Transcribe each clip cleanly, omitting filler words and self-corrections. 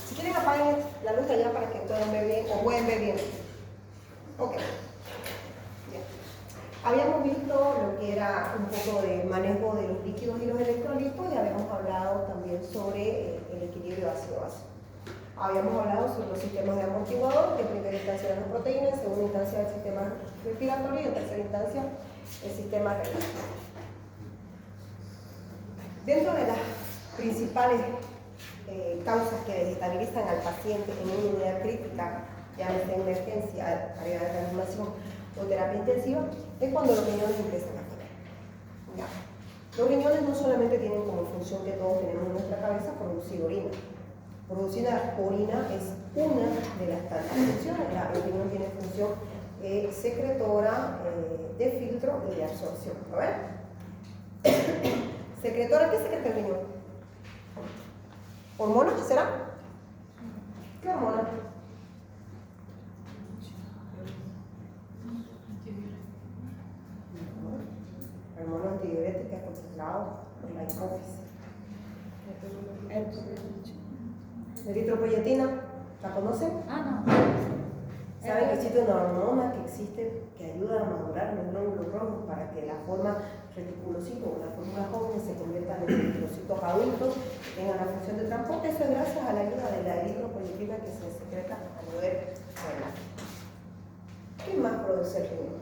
Si quieren apaguen la luz allá para que puedan ver bien, o pueden ver bien. Ok. Bien. Habíamos visto lo que era un poco de manejo de los líquidos y los electrolitos y habíamos hablado también sobre el equilibrio ácido-base. Habíamos hablado sobre los sistemas de amortiguador, que en primera instancia eran las proteínas, en segunda instancia el sistema respiratorio y en tercera instancia el sistema renal. Dentro de las principales causas que desestabilizan al paciente en una unidad crítica, ya sea en emergencia, área de reanimación o terapia intensiva, es cuando los riñones empiezan a fallar. Ya. Los riñones no solamente tienen como función que todos tenemos en nuestra cabeza producir orina. Producir orina es una de las tantas funciones. El riñón tiene función secretora, de filtro y de absorción. ¿A ver? Secretora, ¿qué secreta el riñón? ¿Hormonas? ¿Será? ¿Qué hormona? Hormona antidiurética, concentrado por la hipófisis. Eritropoyetina, ¿la conocen? Ah, no. ¿Saben que existe una hormona que ayuda a madurar los glóbulos rojos para que la forma reticulocito o las fórmulas jóvenes se conviertan en reticulocitos adultos, tengan la función de transporte? Eso es gracias a la ayuda de la eritropoyetina que se secreta a nivel renal. ¿Qué más produce el riñón?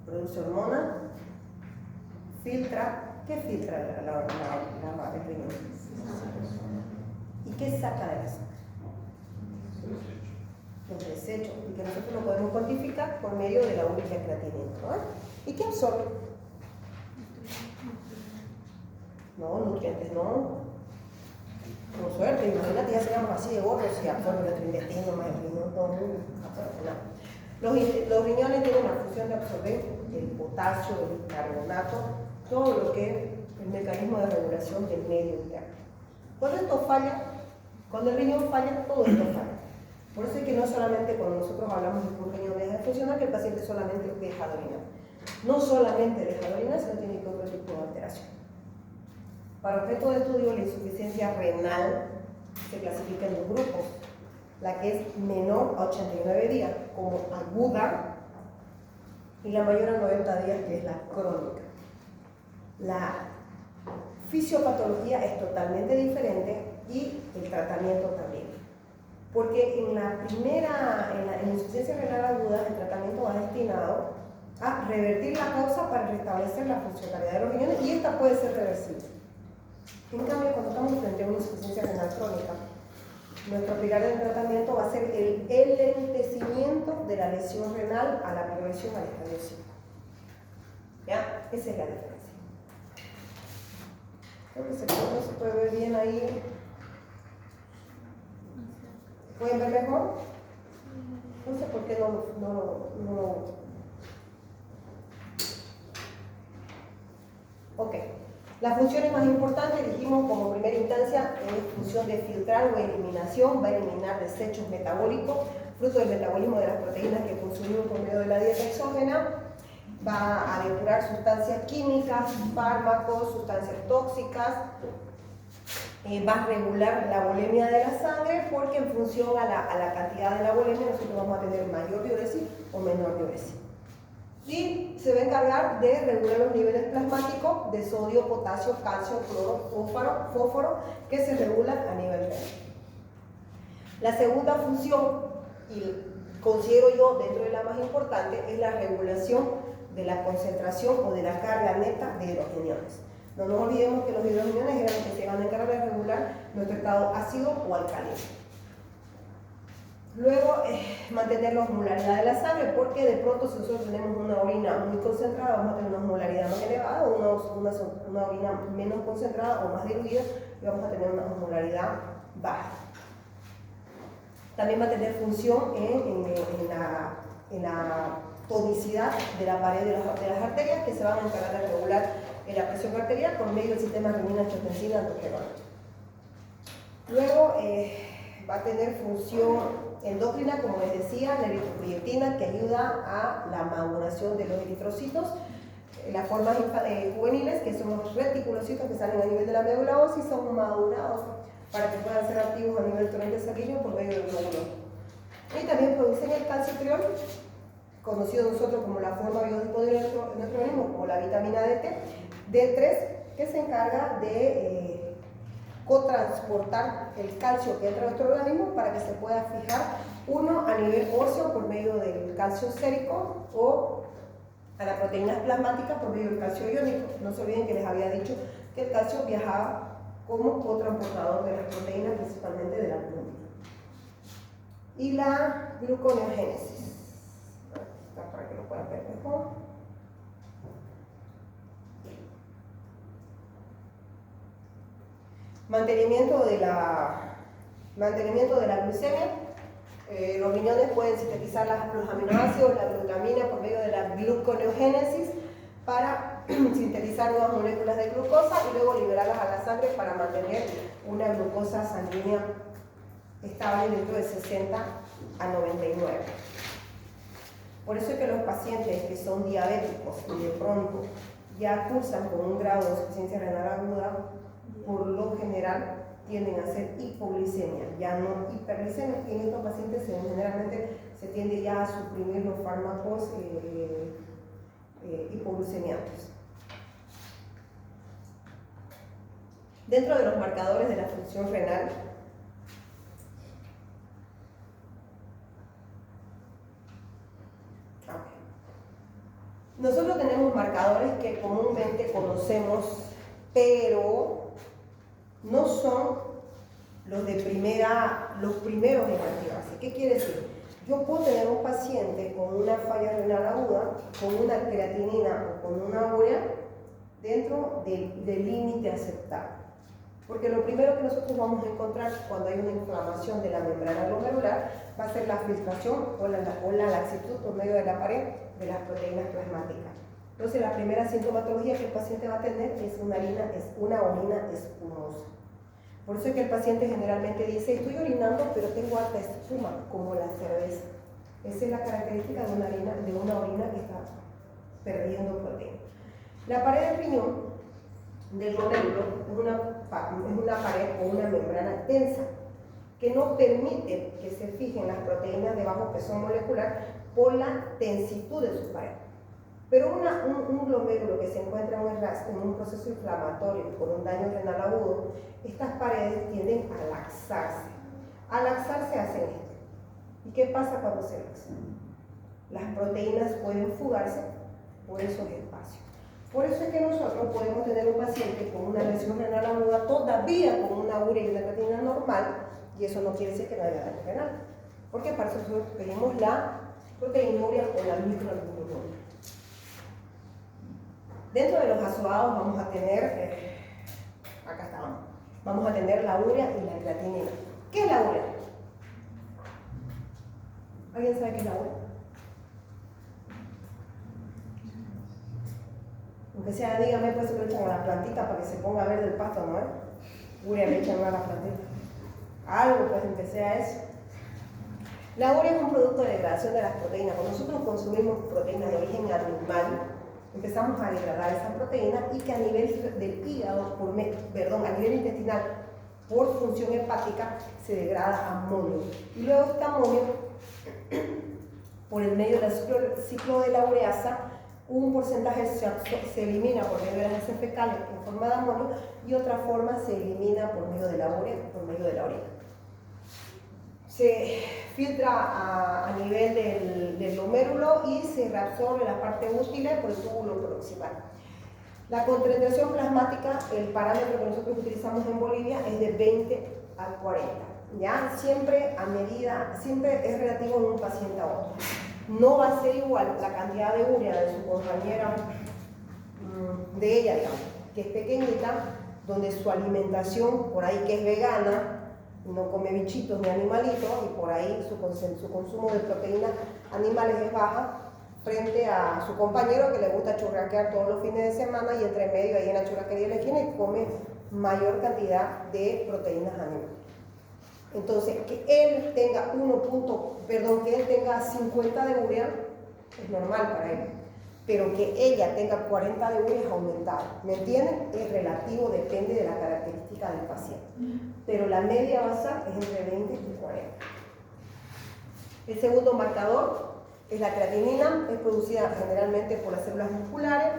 Produce hormona, filtra. ¿Qué filtra el riñón? ¿Y qué saca de la sangre? Los desechos, y que nosotros lo podemos cuantificar por medio de la úrica creatinina, ¿no? ¿Y qué absorbe? No, nutrientes no. Con suerte, imagínate, ya seríamos así de gordos si absorbe nuestro intestino, más el riñón, todo el mundo absorbe nada. Los riñones tienen la función de absorber el potasio, el carbonato, todo lo que es el mecanismo de regulación del medio interno. Cuando esto falla, cuando el riñón falla, todo esto falla. Por eso es que no solamente cuando nosotros hablamos de que un riñón deja de funcionar, que el paciente solamente deja de orinar. No solamente deja de orinar, sino tiene otro tipo de alteración. Para objeto de estudio, la insuficiencia renal se clasifica en dos grupos. La que es menor a 89 días, como aguda, y la mayor a 90 días, que es la crónica. La fisiopatología es totalmente diferente y el tratamiento también. Porque en la insuficiencia renal aguda, el tratamiento va destinado a revertir la causa para restablecer la funcionalidad de los riñones y esta puede ser reversible. En cambio, cuando estamos frente a una insuficiencia renal crónica, nuestro pilar del tratamiento va a ser el enlentecimiento de la lesión renal a la progresión al estadio 5. ¿Ya? Esa es la diferencia. Creo que no se puede ver bien ahí. ¿Pueden ver mejor? No sé por qué no. Ok. Las funciones más importantes, dijimos como primera instancia, es función de filtrar o eliminación, va a eliminar desechos metabólicos, fruto del metabolismo de las proteínas que consumimos por medio de la dieta exógena, va a depurar sustancias químicas, fármacos, sustancias tóxicas, va a regular la volemia de la sangre, porque en función a la cantidad de la volemia nosotros vamos a tener mayor diuresis o menor diuresis. Y se va a encargar de regular los niveles plasmáticos de sodio, potasio, calcio, cloro, fósforo, que se regulan a nivel renal. La segunda función, y considero yo dentro de la más importante, es la regulación de la concentración o de la carga neta de hidrogeniones. No nos olvidemos que los hidrogeniones eran los que se van a encargar de regular nuestro estado ácido o alcalino. Luego, mantener la osmolaridad de la sangre, porque de pronto si nosotros tenemos una orina muy concentrada, vamos a tener una osmolaridad más elevada, o una orina menos concentrada o más diluida, y vamos a tener una osmolaridad baja. También va a tener función en la tonicidad de la pared de las arterias, que se van a encargar de regular la presión arterial por medio del sistema renina-angiotensina-androstenona. Luego, va a tener función endocrina, como les decía, la eritropoyetina, que ayuda a la maduración de los eritrocitos. Las formas juveniles, que son los reticulocitos que salen a nivel de la médula ósea, son madurados para que puedan ser activos a nivel del torrente sanguíneo por medio del glóbulo. Y también producen el calcitriol, conocido nosotros como la forma biológica de nuestro organismo, como la vitamina D3, que se encarga de cotransportar el calcio que entra a nuestro organismo para que se pueda fijar uno a nivel óseo por medio del calcio sérico o a las proteínas plasmáticas por medio del calcio iónico. No se olviden que les había dicho que el calcio viajaba como cotransportador de las proteínas, principalmente de la albúmina. Y la gluconeogénesis. Está para que lo puedan ver mejor. Mantenimiento de la glucemia. Los riñones pueden sintetizar los aminoácidos, la glutamina por medio de la gluconeogénesis para sintetizar nuevas moléculas de glucosa y luego liberarlas a la sangre para mantener una glucosa sanguínea estable dentro de 60 a 99. Por eso es que los pacientes que son diabéticos y de pronto ya cursan con un grado de insuficiencia renal aguda, por lo general tienden a ser hipoglicemia, ya no hiperglicemia, y en estos pacientes generalmente se tiende ya a suprimir los fármacos hipoglucemiantes. Dentro de los marcadores de la función renal, nosotros tenemos marcadores que comúnmente conocemos, pero no son los primeros en activarse. ¿Qué quiere decir? Yo puedo tener un paciente con una falla renal aguda, con una creatinina o con una urea dentro del límite aceptable. Porque lo primero que nosotros vamos a encontrar cuando hay una inflamación de la membrana glomerular va a ser la filtración o la laxitud por medio de la pared de las proteínas plasmáticas. Entonces, la primera sintomatología que el paciente va a tener es una orina espumosa. Por eso es que el paciente generalmente dice, estoy orinando, pero tengo alta espuma, como la cerveza. Esa es la característica de una orina que está perdiendo proteína. La pared del riñón del glomérulo es una pared o una membrana tensa que no permite que se fijen las proteínas de bajo peso molecular por la tensitud de su pared. Pero un glomérulo que se encuentra en un proceso inflamatorio por un daño renal agudo, estas paredes tienden a laxarse. Al laxarse hacen esto. ¿Y qué pasa cuando se laxan? Las proteínas pueden fugarse por esos espacios. Por eso es que nosotros podemos tener un paciente con una lesión renal aguda todavía con una urea y una creatinina normal, y eso no quiere decir que no haya daño renal. Porque para eso nosotros pedimos la proteinuria o la microalbuminuria. Dentro de los azoados vamos a tener, acá estamos, vamos a tener la urea y la creatinina. ¿Qué es la urea? ¿Alguien sabe qué es la urea? Aunque sea, dígame, pues se lo echan a la plantita para que se ponga verde el pasto, ¿no? Urea le echan a la plantita. Algo, pues, aunque sea eso. La urea es un producto de degradación de las proteínas. Cuando nosotros consumimos proteínas de origen animal, empezamos a degradar esa proteína y que a nivel del hígado, a nivel intestinal, por función hepática, se degrada a amonio. Y luego este amonio, por el medio del ciclo de la ureasa, un porcentaje se elimina por medio de las heces fecales en forma de amonio y otra forma se elimina por medio de la urea, por medio de la orina. Se filtra a nivel del glomérulo y se reabsorbe la parte útil por el túbulo proximal. La concentración plasmática, el parámetro que nosotros utilizamos en Bolivia, es de 20 a 40. ¿Ya? Siempre es relativo de un paciente a otro. No va a ser igual la cantidad de urea de su compañera, de ella, digamos, que es pequeñita, donde su alimentación, por ahí que es vegana, no come bichitos ni animalitos, y por ahí su consumo de proteínas animales es baja, frente a su compañero que le gusta churrasquear todos los fines de semana y entre medio ahí en la churrasquería de la esquina y come mayor cantidad de proteínas animales. Entonces, que él tenga que él tenga 50 de urea es normal para él, pero que ella tenga 40 de urea es aumentado. ¿Me entienden? Es relativo, depende de la característica del paciente. Pero la media basal es entre 20 y 40. El segundo marcador es la creatinina, es producida generalmente por las células musculares,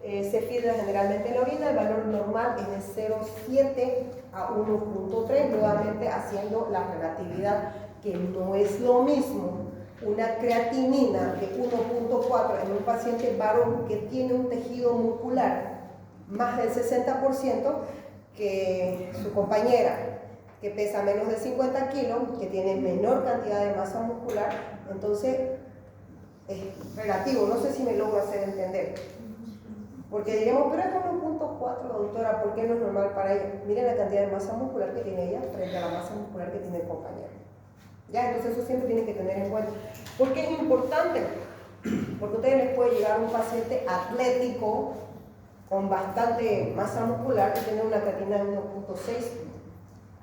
se filtra generalmente en la orina, el valor normal es de 0,7 a 1,3, nuevamente haciendo la relatividad, que no es lo mismo una creatinina de 1,4 en un paciente varón que tiene un tejido muscular más del 60% que su compañera, que pesa menos de 50 kilos, que tiene menor cantidad de masa muscular. Entonces es relativo, no sé si me logro hacer entender, porque diremos, pero es 1,4, doctora, ¿por qué no es normal para ella? Miren la cantidad de masa muscular que tiene ella frente a la masa muscular que tiene el compañero. ¿Ya? Entonces eso siempre tienen que tener en cuenta. ¿Por qué es importante? Porque a ustedes les puede llegar un paciente atlético con bastante masa muscular y tener una creatinina de 1,6.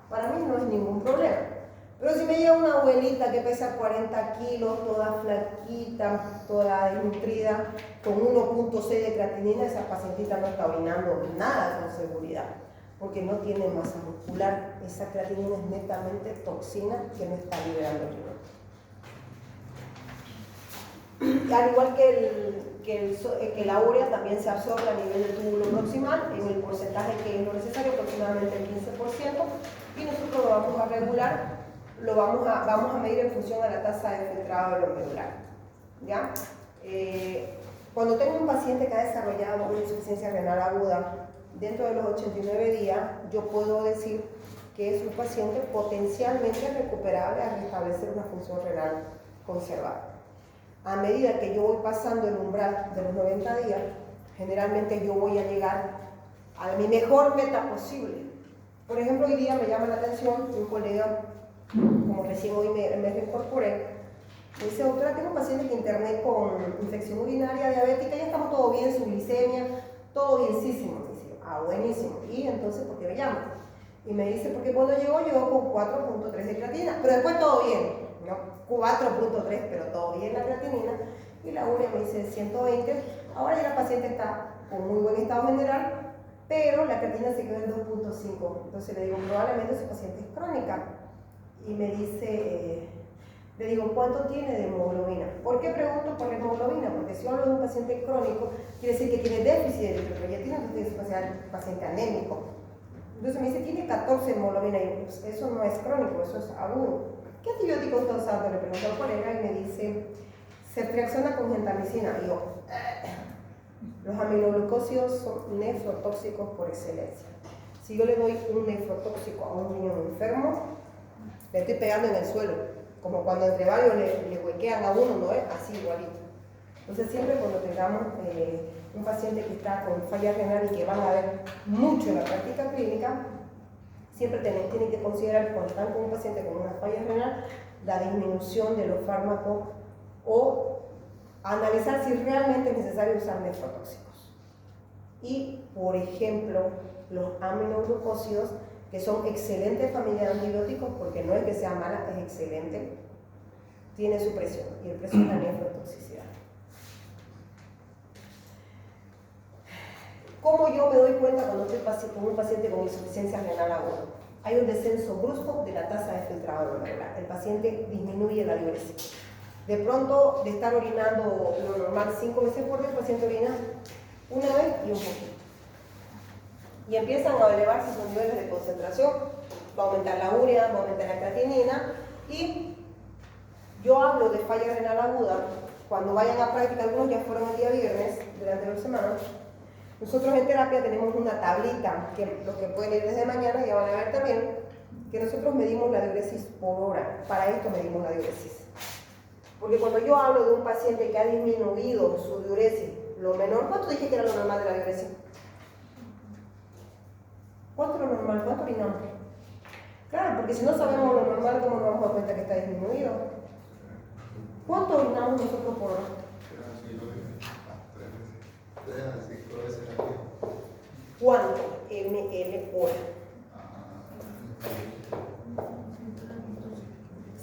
Para mí no es ningún problema. Pero si me llega una abuelita que pesa 40 kilos, toda flaquita, toda desnutrida, con 1,6 de creatinina, esa pacientita no está orinando nada con seguridad, porque no tiene masa muscular. Esa creatinina es netamente toxina que no está liberando el riñón. Al igual que la urea, también se absorbe a nivel del túbulo proximal en el porcentaje que es lo necesario, aproximadamente el 15%, y nosotros lo vamos a regular, vamos a medir en función a la tasa de filtrado de lo medular. ¿Ya? Cuando tengo un paciente que ha desarrollado una insuficiencia renal aguda, dentro de los 89 días, yo puedo decir que es un paciente potencialmente recuperable a restablecer una función renal conservada. A medida que yo voy pasando el umbral de los 90 días, generalmente yo voy a llegar a mi mejor meta posible. Por ejemplo, hoy día me llama la atención un colega, como recién hoy me reincorporé, me dice, doctora, tengo un paciente que interné con infección urinaria diabética, ya estamos todo bien, su glicemia, todo bienísimo. Me dice, buenísimo. Y entonces, ¿por qué me llama? Y me dice, porque cuando llegó con 4,3 de creatinina, pero después todo bien, ¿no? 4,3, pero todo bien la creatinina, y la urea me dice 120. Ahora ya la paciente está con muy buen estado general, pero la creatinina se quedó en 2,5. Entonces le digo, probablemente su paciente es crónica. Y me dice, le digo, ¿cuánto tiene de hemoglobina? ¿Por qué pregunto por la hemoglobina? Porque si hablo de un paciente crónico, quiere decir que tiene déficit de eritropoyetina, entonces es paciente anémico. Entonces me dice, tiene 14 hemoglobina, y yo, pues eso no es crónico, eso es agudo. ¿Qué antibiótico está usando? Le pregunto al colega y me dice, ceftriaxona con gentamicina. Y yo, los aminoglucósidos son nefrotóxicos por excelencia. Si yo le doy un nefrotóxico a un niño enfermo, le estoy pegando en el suelo, como cuando entre varios le huequean a uno, ¿no es? Así igualito. Entonces siempre cuando tengamos un paciente que está con falla renal y que van a ver mucho en la práctica clínica, siempre tienen que considerar, cuando están con un paciente con una falla renal, la disminución de los fármacos o analizar si realmente es necesario usar nefrotóxicos. Y, por ejemplo, los aminoglucósidos, que son excelentes familia de antibióticos, porque no es que sea mala, es excelente, tiene su presión, y el precio es la nefrotoxicidad. ¿Cómo yo me doy cuenta cuando estoy con un paciente con insuficiencia renal aguda? Hay un descenso brusco de la tasa de filtrado glomerular. El paciente disminuye la diuresis. De pronto, de estar orinando lo normal 5 veces por día, el paciente orina una vez y un poquito. Y empiezan a elevarse sus niveles de concentración, va a aumentar la urea, va a aumentar la creatinina, y yo hablo de falla renal aguda cuando vayan a práctica, algunos ya fueron el día viernes de la anterior semana. Nosotros en terapia tenemos una tablita, que los que pueden ir desde mañana ya van a ver también, que nosotros medimos la diuresis por hora. Para esto medimos la diuresis. Porque cuando yo hablo de un paciente que ha disminuido su diuresis, lo menor, ¿cuánto dije que era lo normal de la diuresis? ¿Cuánto es lo normal? ¿Cuánto orinamos? Claro, porque si no sabemos lo normal, ¿cómo nos vamos a dar cuenta que está disminuido? ¿Cuánto orinamos nosotros por hora? ¿Cuánto? ml hora.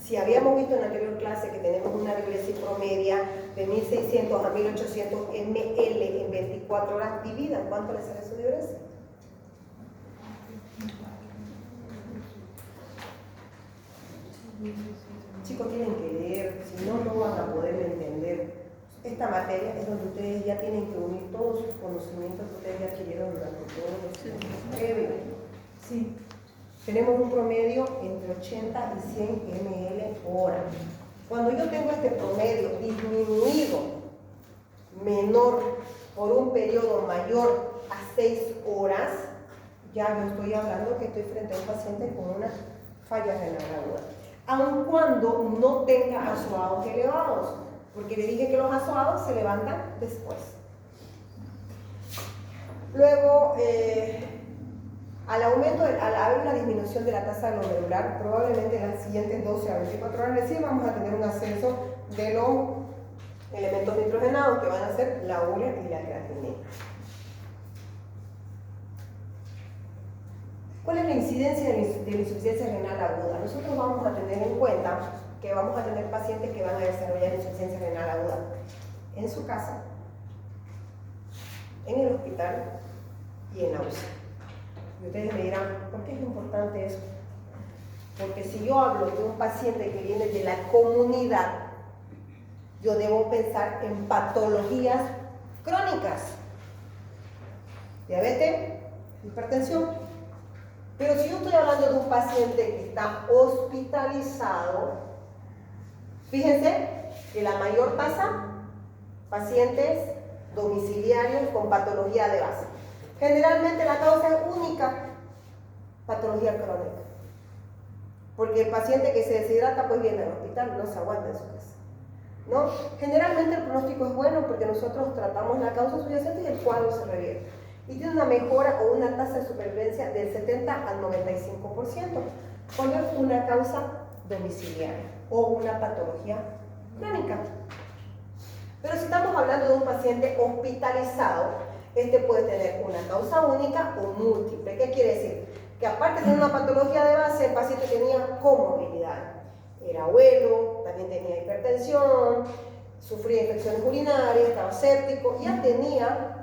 Si habíamos visto en la anterior clase que tenemos una bioglacia promedia de 1600 a 1800 ml en 24 horas, dividan, ¿cuánto les sale su bioglacia? Chicos, tienen que leer, si no, no van a poder entender. Esta materia es donde ustedes ya tienen que unir todos sus conocimientos que ustedes ya adquirieron durante todos los años. Sí. Tenemos un promedio entre 80 y 100 ml hora. Cuando yo tengo este promedio disminuido, menor, por un periodo mayor a 6 horas, ya yo estoy hablando que estoy frente a un paciente con una falla renal aguda. Aun cuando no tenga azoados elevados, porque le dije que los azoados se levantan después. Luego, al haber una disminución de la tasa glomerular, probablemente en las siguientes 12 a 24 horas recién vamos a tener un ascenso de los elementos nitrogenados que van a ser la urea y la creatinina. ¿Cuál es la incidencia de la insuficiencia renal aguda? Nosotros vamos a tener en cuenta que vamos a tener pacientes que van a desarrollar insuficiencia renal aguda en su casa, en el hospital y en la UCI. Y ustedes me dirán, ¿por qué es importante eso? Porque si yo hablo de un paciente que viene de la comunidad, yo debo pensar en patologías crónicas. Diabetes, hipertensión. Pero si yo estoy hablando de un paciente que está hospitalizado, fíjense que la mayor tasa, pacientes domiciliarios con patología de base. Generalmente la causa es única, patología crónica. Porque el paciente que se deshidrata pues viene al hospital, no se aguanta en su casa. ¿No? Generalmente el pronóstico es bueno porque nosotros tratamos la causa subyacente y el cuadro se revierte. Y tiene una mejora o una tasa de supervivencia del 70 al 95%, cuando es una causa domiciliaria o una patología crónica. Pero si estamos hablando de un paciente hospitalizado, este puede tener una causa única o múltiple. ¿Qué quiere decir? Que aparte de una patología de base, el paciente tenía comorbilidad. Era abuelo, también tenía hipertensión, sufría infecciones urinarias, estaba séptico, ya tenía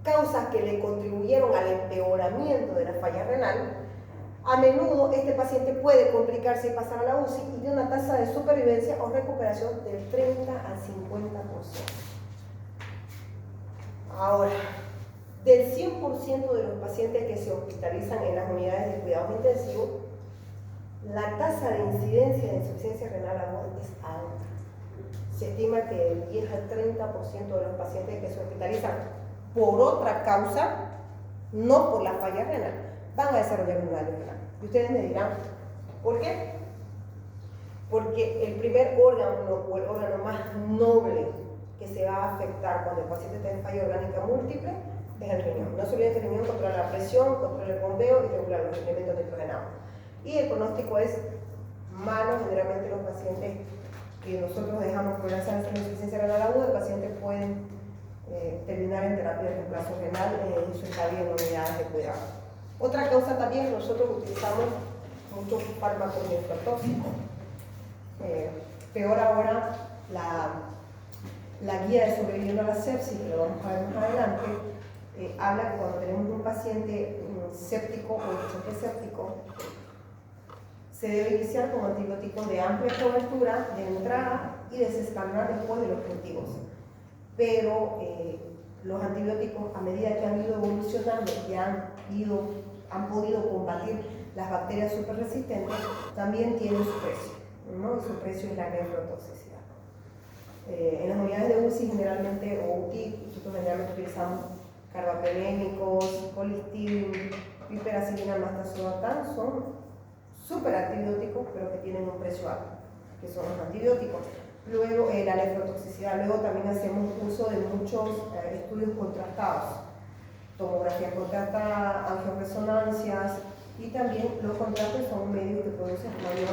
causas que le contribuyeron al empeoramiento de la falla renal. A menudo este paciente puede complicarse y pasar a la UCI y tiene una tasa de supervivencia o recuperación del 30 al 50%. Ahora, del 100% de los pacientes que se hospitalizan en las unidades de cuidados intensivos, la tasa de incidencia de insuficiencia renal aguda es alta. Se estima que del 10 al 30% de los pacientes que se hospitalizan por otra causa, no por la falla renal, van a desarrollar un daño renal. Y ustedes me dirán, ¿por qué? Porque el primer órgano o el órgano más noble que se va a afectar cuando el paciente tiene falla orgánica múltiple es el riñón. No solo el riñón controla la presión, controla el bombeo y regula los elementos nitrogenados. Y el pronóstico es malo. Generalmente los pacientes que nosotros dejamos progresar en insuficiencia renal aguda, el paciente puede terminar en terapia de reemplazo renal en su estadía en unidades de cuidado. Otra causa también, nosotros utilizamos muchos fármacos nefrotóxicos. Peor ahora la guía de sobreviviendo a la sepsis, que lo vamos a ver más adelante, habla que cuando tenemos un paciente séptico o choque séptico, se debe iniciar con antibióticos de amplia cobertura de entrada y desescalonar después de los cultivos. Pero los antibióticos, a medida que han ido evolucionando y han podido combatir las bacterias superresistentes, también tienen su precio, ¿no? Su precio es la nefrotoxicidad. En las unidades de UCI generalmente, o UTI, nosotros generalmente utilizamos carbapenémicos, colistin, piperacilina, mastazobactam, son súper antibióticos, pero que tienen un precio alto, que son los antibióticos. Luego la nefrotoxicidad, luego también hacemos uso de muchos estudios contrastados, tomografía contrastada, angioresonancias, y también los contrastes son medios que producen mayor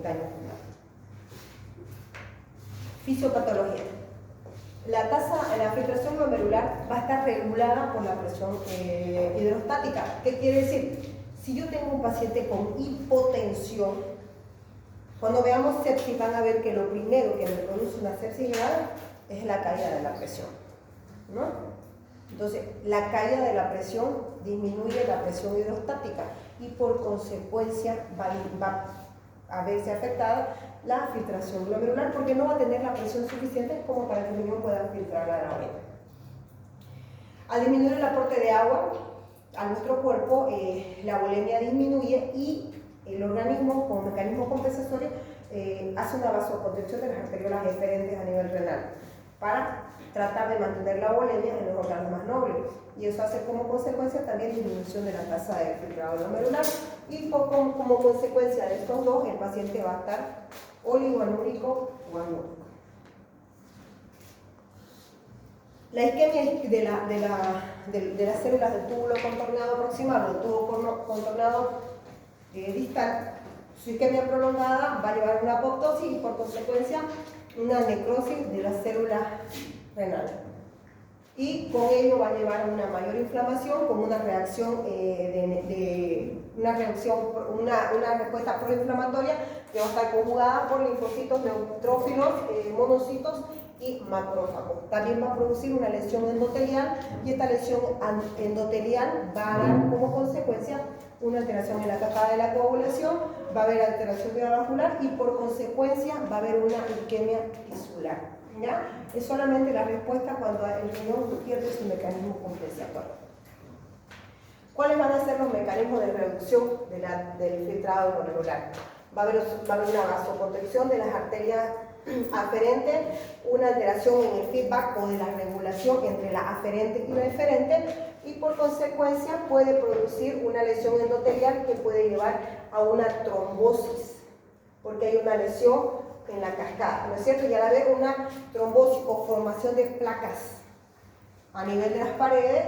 daño renal. Fisiopatología. La filtración glomerular va a estar regulada por la presión hidrostática. ¿Qué quiere decir? Si yo tengo un paciente con hipotensión, Cuando veamos sepsis van a ver que lo primero que me produce una sepsis grave es la caída de la presión, ¿no? Entonces, la caída de la presión disminuye la presión hidrostática y por consecuencia va a verse afectada la filtración glomerular porque no va a tener la presión suficiente como para que el riñón pueda filtrar la orina. Al disminuir el aporte de agua a nuestro cuerpo, la volemia disminuye y el organismo, como mecanismo compensatorio, hace una vasoconstricción de las arteriolas eferentes a nivel renal para tratar de mantener la volemia en los órganos más nobles. Y eso hace como consecuencia también disminución de la tasa de filtrado glomerular. Y como consecuencia de estos dos, el paciente va a estar oligoanúrico o anúrico. La isquemia de las células del túbulo contorneado proximal o del tubo contorneado distal, su isquemia prolongada va a llevar a una apoptosis y por consecuencia una necrosis de las células renales. Y con ello va a llevar a una mayor inflamación con una reacción una respuesta proinflamatoria que va a estar conjugada por linfocitos, neutrófilos, monocitos y macrófagos. También va a producir una lesión endotelial y esta lesión endotelial va a dar como consecuencia una alteración en la cascada de la coagulación, va a haber alteración vascular y por consecuencia va a haber una isquemia tisular. ¿Ya? Es solamente la respuesta cuando el riñón pierde su mecanismo compensatorio. ¿Cuáles van a ser los mecanismos de reducción del filtrado glomerular? Va a haber una vasoconstricción de las arterias aferentes, una alteración en el feedback o de la regulación entre la aferente y la eferente y por consecuencia puede producir una lesión endotelial que puede llevar a una trombosis porque hay una lesión en la cascada, ¿no es cierto? Y al haber una trombosis o formación de placas a nivel de las paredes,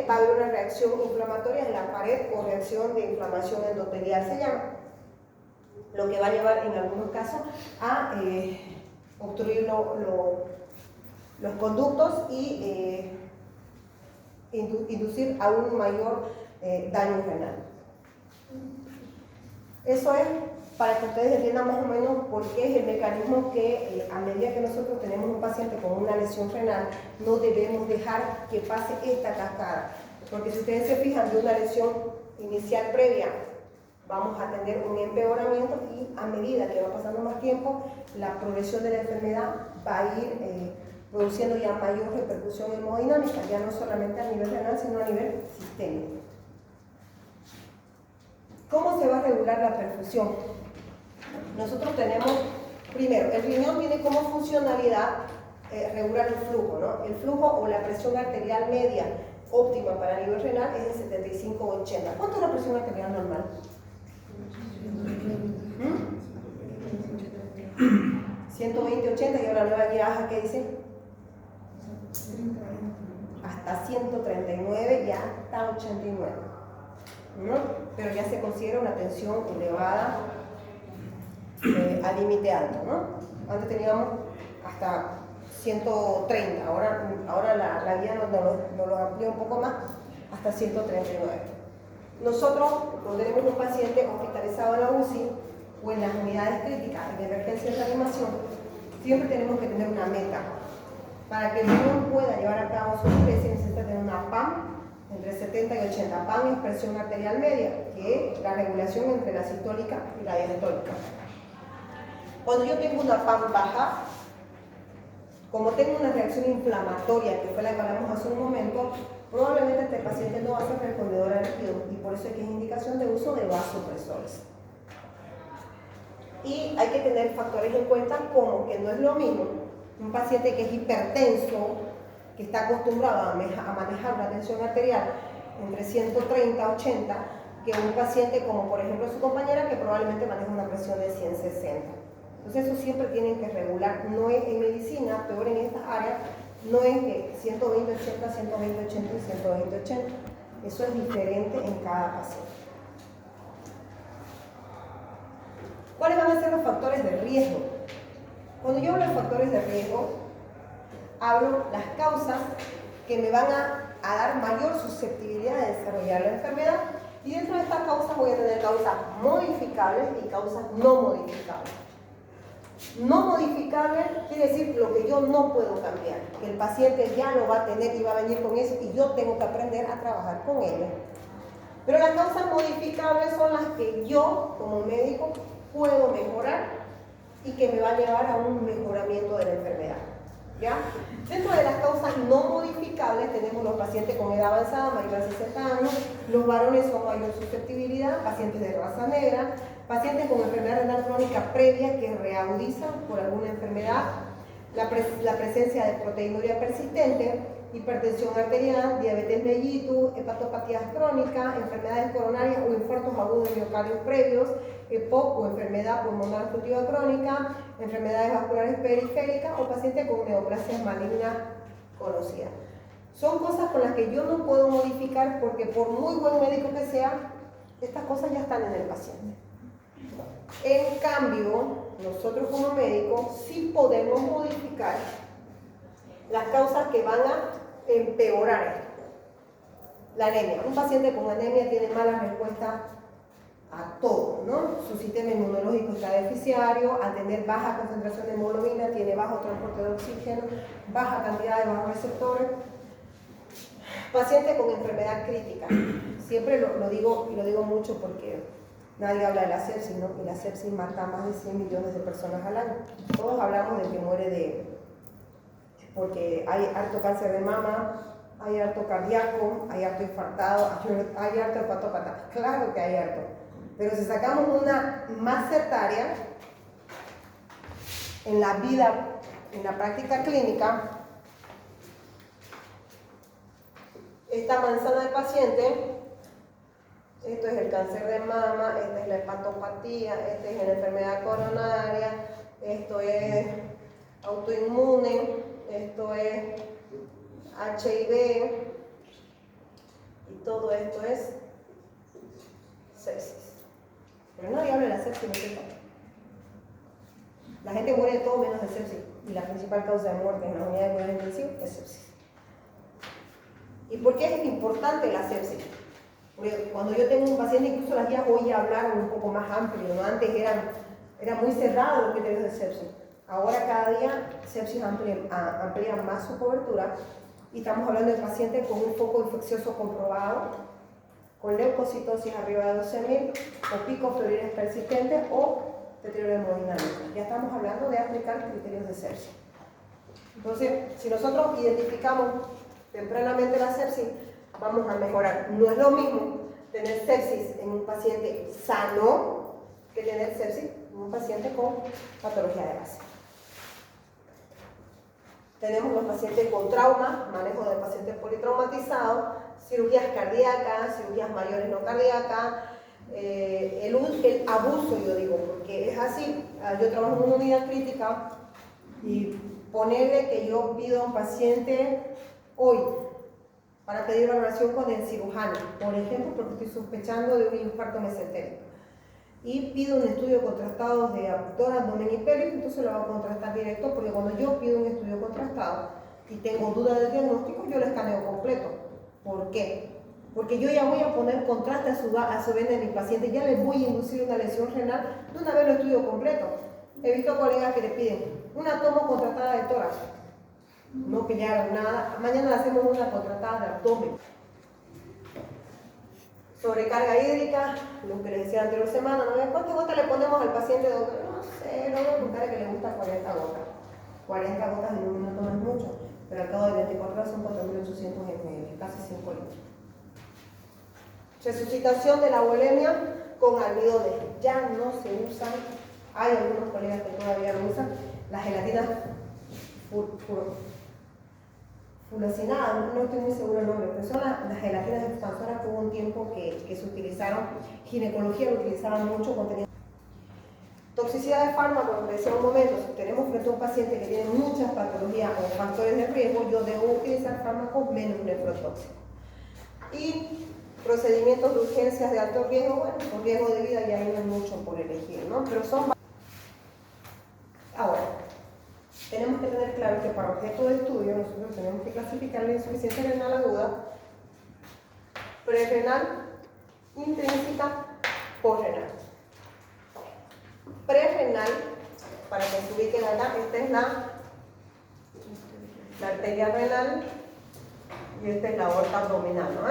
va a haber una reacción inflamatoria en la pared o reacción de inflamación endotelial se llama, lo que va a llevar en algunos casos a obstruir los conductos y inducir a un mayor daño renal. Eso es para que ustedes entiendan más o menos por qué es el mecanismo que a medida que nosotros tenemos un paciente con una lesión renal, no debemos dejar que pase esta cascada. Porque si ustedes se fijan de una lesión inicial previa, vamos a tener un empeoramiento y a medida que va pasando más tiempo, la progresión de la enfermedad va a ir produciendo ya mayor repercusión hemodinámica, ya no solamente a nivel renal, sino a nivel sistémico. ¿Cómo se va a regular la perfusión? Nosotros tenemos, primero, el riñón tiene como funcionalidad regular el flujo, ¿no? El flujo o la presión arterial media óptima para nivel renal es de 75-80. ¿Cuánto es la presión arterial normal? 120-80 y ahora la nueva guiaja, ¿qué dice? Hasta 139 y hasta 89. ¿No? Pero ya se considera una tensión elevada al límite alto, ¿no? Antes teníamos hasta 130, ahora la guía nos lo amplía un poco más, hasta 139. Nosotros, cuando tenemos un paciente hospitalizado en la UCI o en las unidades críticas, en emergencia y reanimación, siempre tenemos que tener una meta. Para que el riñón pueda llevar a cabo su especie necesita tener una PAM entre 70 y 80. PAM es presión arterial media, que es la regulación entre la sistólica y la diastólica. Cuando yo tengo una PAM baja, como tengo una reacción inflamatoria, que fue la que hablamos hace un momento, probablemente este paciente no va a ser respondedor al líquido y por eso es que es indicación de uso de vasopresores. Y hay que tener factores en cuenta como que no es lo mismo un paciente que es hipertenso, que está acostumbrado a manejar una tensión arterial entre 130 a 80, que un paciente como por ejemplo su compañera que probablemente maneja una presión de 160. Entonces eso siempre tienen que regular, no es en medicina, peor en estas áreas, no es que 120-80, 120-80 y 120-80. Eso es diferente en cada paciente. ¿Cuáles van a ser los factores de riesgo? Cuando yo hablo de factores de riesgo, hablo las causas que me van a dar mayor susceptibilidad de desarrollar la enfermedad Y dentro de estas causas voy a tener causas modificables y causas no modificables. No modificable quiere decir lo que yo no puedo cambiar, que el paciente ya lo va a tener y va a venir con eso y yo tengo que aprender a trabajar con ello. Pero las causas modificables son las que yo, como médico, puedo mejorar y que me va a llevar a un mejoramiento de la enfermedad. ¿Ya? Dentro de las causas no modificables tenemos los pacientes con edad avanzada, mayor de 60 años, los varones con mayor susceptibilidad, pacientes de raza negra, pacientes con enfermedad renal crónica previa que reagudizan por alguna enfermedad, la presencia de proteinuria persistente, hipertensión arterial, diabetes mellitus, hepatopatías crónicas, enfermedades coronarias o infartos agudos de miocardios previos, EPOC o enfermedad pulmonar obstructiva crónica, enfermedades vasculares periféricas o pacientes con neoplasias malignas conocidas. Son cosas con las que yo no puedo modificar porque por muy buen médico que sea, estas cosas ya están en el paciente. En cambio, nosotros como médicos sí podemos modificar las causas que van a empeorar esto. La anemia. Un paciente con anemia tiene mala respuesta a todo, ¿no? Su sistema inmunológico está deficitario, al tener baja concentración de hemoglobina, tiene bajo transporte de oxígeno, baja cantidad de vasoreceptores. Paciente con enfermedad crítica. Siempre lo digo y lo digo mucho porque nadie habla de la sepsis, ¿no? Y la sepsis mata a más de 100 millones de personas al año. Todos hablamos de que muere porque hay harto cáncer de mama, hay harto cardíaco, hay harto infartado, hay harto hepatópata. Claro que hay harto. Pero si sacamos una más certaria en la vida, en la práctica clínica, esta manzana de paciente, esto es el cáncer de mama, esta es la hepatopatía, esta es la enfermedad coronaria, esto es autoinmune, esto es HIV y todo esto es sepsis. Pero nadie habla de la sepsis, ¿no es cierto? La gente muere de todo menos de sepsis y la principal causa de muerte en la unidad de cuidados intensivos es sepsis. ¿Y por qué es importante la sepsis? Porque cuando yo tengo un paciente, incluso las guías hoy hablaron un poco más amplio, ¿no? Antes era muy cerrado los criterios de sepsis. Ahora cada día sepsis amplía más su cobertura y estamos hablando de pacientes con un foco infeccioso comprobado, con leucocitosis arriba de 12.000 o picos febriles persistentes o deterioro hemodinámico. Ya estamos hablando de aplicar criterios de sepsis. Entonces, si nosotros identificamos tempranamente la sepsis, vamos a mejorar. No es lo mismo tener sepsis en un paciente sano que tener sepsis en un paciente con patología de base. Tenemos los pacientes con trauma, manejo de pacientes politraumatizados, cirugías cardíacas, cirugías mayores no cardíacas, el abuso, yo digo, porque es así. Yo trabajo en una unidad crítica y ponerle que yo pido a un paciente hoy para pedir valoración con el cirujano, por ejemplo, porque estoy sospechando de un infarto mesentérico. Y pido un estudio contrastado de abductor, abdomen y pelvis, entonces lo voy a contrastar directo, porque cuando yo pido un estudio contrastado y tengo duda del diagnóstico, yo lo escaneo completo. ¿Por qué? Porque yo ya voy a poner contraste a su vena de mi paciente, ya les voy a inducir una lesión renal de una vez lo estudio completo. He visto colegas que le piden una toma contrastada de tórax, no pillaron nada, mañana le hacemos una contrastada de abdomen. Sobrecarga hídrica, lo que les decía la anterior semana, ¿no? ¿Cuántas gotas le ponemos al paciente? No sé, no voy a preguntar que le gusta 40 gotas. 40 gotas en un minuto no es mucho, pero al cabo de 24 horas son 4.800 ml, casi 5 litros. Resucitación de la bulimia con almidones. Ya no se usan, hay algunos colegas que todavía lo usan, las gelatinas fulacinadas, no estoy muy seguro del nombre, pero son las gelatinas expansoras que hubo un tiempo que se utilizaron, ginecología lo utilizaban mucho, contenido. Toxicidad de fármacos, como decía un momento, si tenemos frente a un paciente que tiene muchas patologías o factores de riesgo, yo debo utilizar fármacos menos nefrotóxicos. Y procedimientos de urgencias de alto riesgo, bueno, con riesgo de vida ya no hay mucho por elegir, ¿no? Pero son... Ahora, tenemos que tener claro que para objeto de estudio nosotros tenemos que clasificar la insuficiencia renal aguda, prerenal intrínseca, posrenal. Prerrenal, para que se ubiquen acá, esta es la arteria renal y esta es la aorta abdominal, ¿no?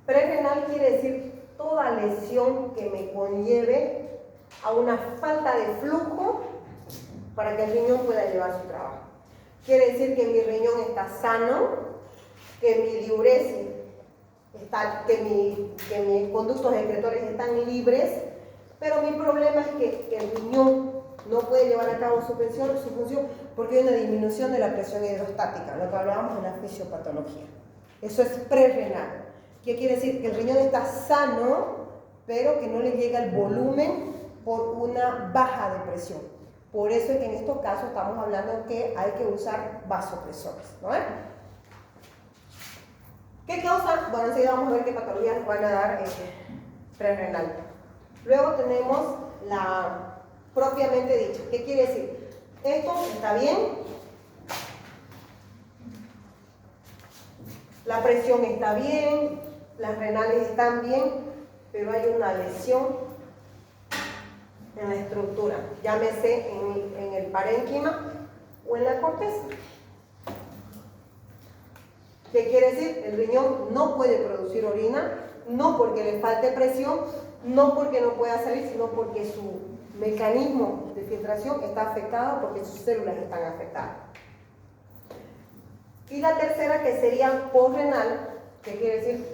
Prerrenal quiere decir toda lesión que me conlleve a una falta de flujo para que el riñón pueda llevar su trabajo. Quiere decir que mi riñón está sano, que mi diuresis está, que mis conductos excretores están libres, pero mi problema es que el riñón no puede llevar a cabo su función porque hay una disminución de la presión hidrostática, lo que hablábamos en la fisiopatología. Eso es prerrenal. ¿Qué quiere decir? Que el riñón está sano, pero que no le llega el volumen por una baja de presión. Por eso es que en estos casos estamos hablando que hay que usar vasopresores, ¿no? ¿Qué causa? Bueno, enseguida vamos a ver qué patologías van a dar prerrenal. Luego tenemos la propiamente dicha. ¿Qué quiere decir? Esto está bien, la presión está bien, las renales están bien, pero hay una lesión en la estructura, llámese en el parénquima o en la corteza. ¿Qué quiere decir? El riñón no puede producir orina, no porque le falte presión, no porque no pueda salir, sino porque su mecanismo de filtración está afectado, porque sus células están afectadas. Y la tercera, que sería posrenal, que quiere decir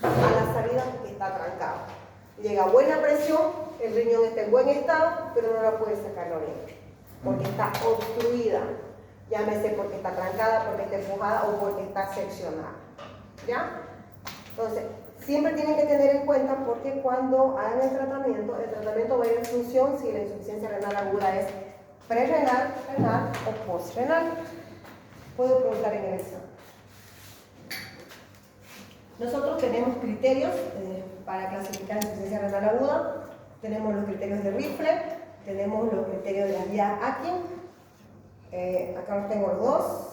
a la salida está trancado. Llega a buena presión, el riñón está en buen estado, pero no la puede sacar la orina, porque está obstruida. Llámese porque está trancada, porque está empujada o porque está seccionada. ¿Ya? Entonces, siempre tienen que tener en cuenta porque cuando hagan el tratamiento va a ir en función si la insuficiencia renal aguda es prerrenal, renal o posrenal. Puedo preguntar en el examen. Nosotros tenemos criterios para clasificar insuficiencia renal aguda. Tenemos los criterios de Rifle, tenemos los criterios de la guía Akin. Acá los tengo los dos,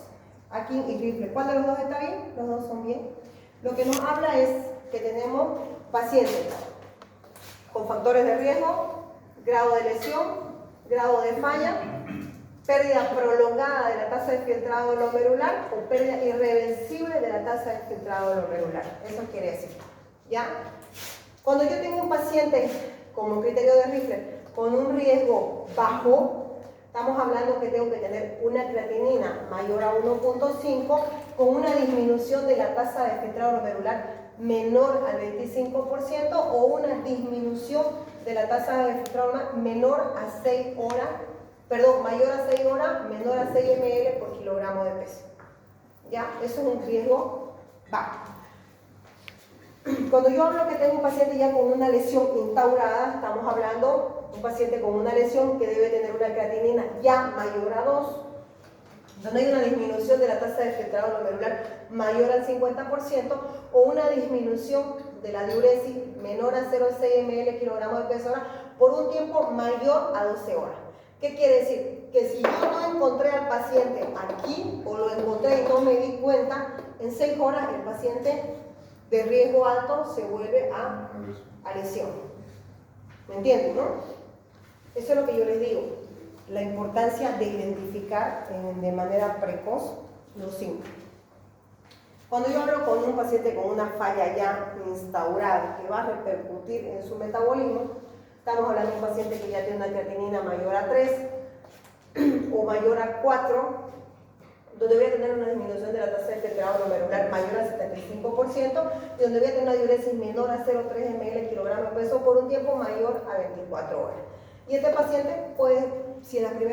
Akin y Rifle. ¿Cuál de los dos está bien? Los dos son bien. Lo que nos habla es que tenemos pacientes con factores de riesgo, grado de lesión, grado de falla, pérdida prolongada de la tasa de filtrado glomerular o pérdida irreversible de la tasa de filtrado glomerular. Eso quiere decir, ¿ya? Cuando yo tengo un paciente como criterio de Rifle con un riesgo bajo, estamos hablando que tengo que tener una creatinina mayor a 1.5 con una disminución de la tasa de filtrado glomerular menor al 25% o una disminución de la tasa de filtrado menor a 6 horas, perdón, mayor a 6 horas, menor a 6 ml por kilogramo de peso. ¿Ya? Eso es un riesgo bajo. Cuando yo hablo que tengo un paciente ya con una lesión instaurada, estamos hablando de un paciente con una lesión que debe tener una creatinina ya mayor a 2, donde hay una disminución de la tasa de filtrado glomerular mayor al 50% o una disminución de la diuresis menor a 0,6 ml kilogramo de peso hora por un tiempo mayor a 12 horas. ¿Qué quiere decir? Que si yo no encontré al paciente aquí o lo encontré y no me di cuenta, en 6 horas el paciente de riesgo alto se vuelve a lesión. ¿Me entienden, no? Eso es lo que yo les digo. La importancia de identificar de manera precoz los síntomas. Cuando yo hablo con un paciente con una falla ya instaurada que va a repercutir en su metabolismo, estamos hablando de un paciente que ya tiene una creatinina mayor a 3 o mayor a 4, donde voy a tener una disminución de la tasa de filtrado glomerular mayor al 75% y donde voy a tener una diuresis menor a 0,3 ml kilogramo de peso por un tiempo mayor a 24 horas. Y este paciente puede, si en la primera